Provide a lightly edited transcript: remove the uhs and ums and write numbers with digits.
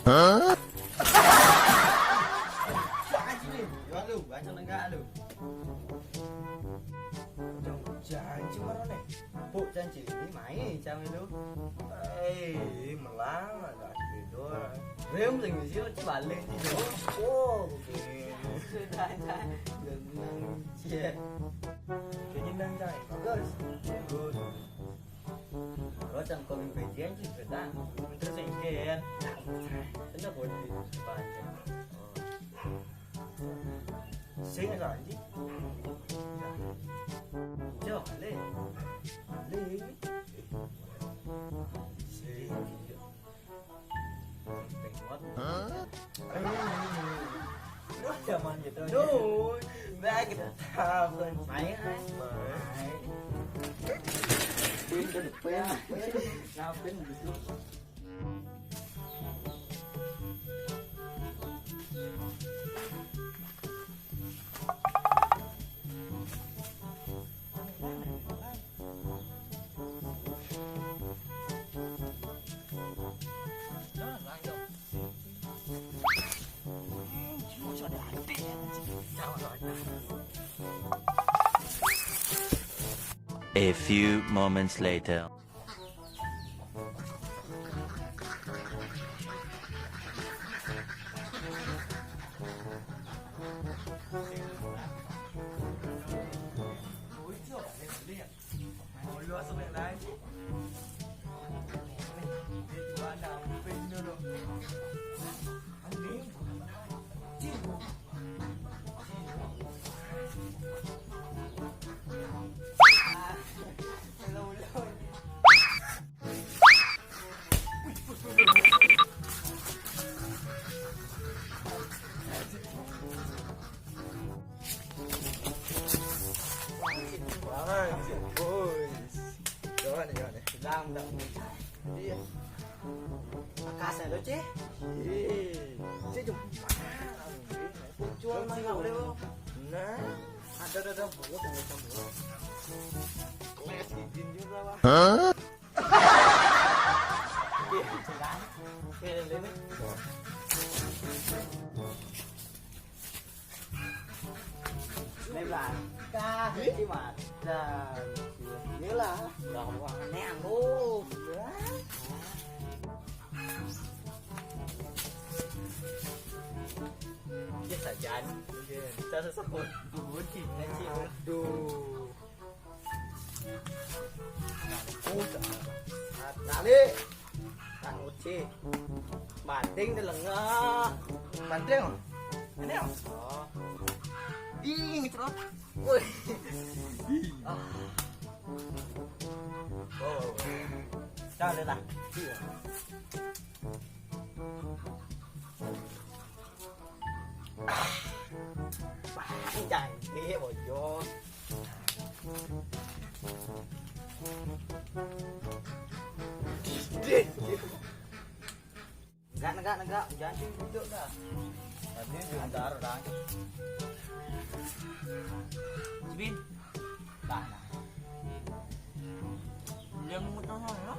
Hah? Lu, baca enggak lu? Janji marane. Bu janji ini main jam itu. Melang agak tidur. Rem sing wis yo balik itu. Oh, begini. Sudah genang cie. Kenyang cai. Bagus. Good. Kalau chẳng có mình phải chiến chứ phải ta. Mình sẽ sinh khen. Thế là buồn gì baca. Sing agak anjing. Coba le. Ling. Sing. Tengok. Hah? Nó zaman gitu. Duh, Nah, kita tahu. main ai? Pin ke depan. Ngapain gitu? A few moments later. Làm động đi Makasih lo cih. Cik jumpa. Jual mangga lo. Nah, Ada buat kelas izin juga wah. Hah? Đây là ca cái mà nhớ là đòn qua nè luôn. Chết thật chán. Sao sao buồn buồn thì nó chịu. Aduh. Nào đi. Bạn một chi. Bản tinh thì là ngơ. Bản treo. Ini apa? Đó. Ih, ngecerot. Ui. Oh. Cho lên này. Bạn chạy đi bỏ vô. Enggak, jangan duduk dah. Tadi sebentar orang. Bin. Dah. Yang mau tahu lah.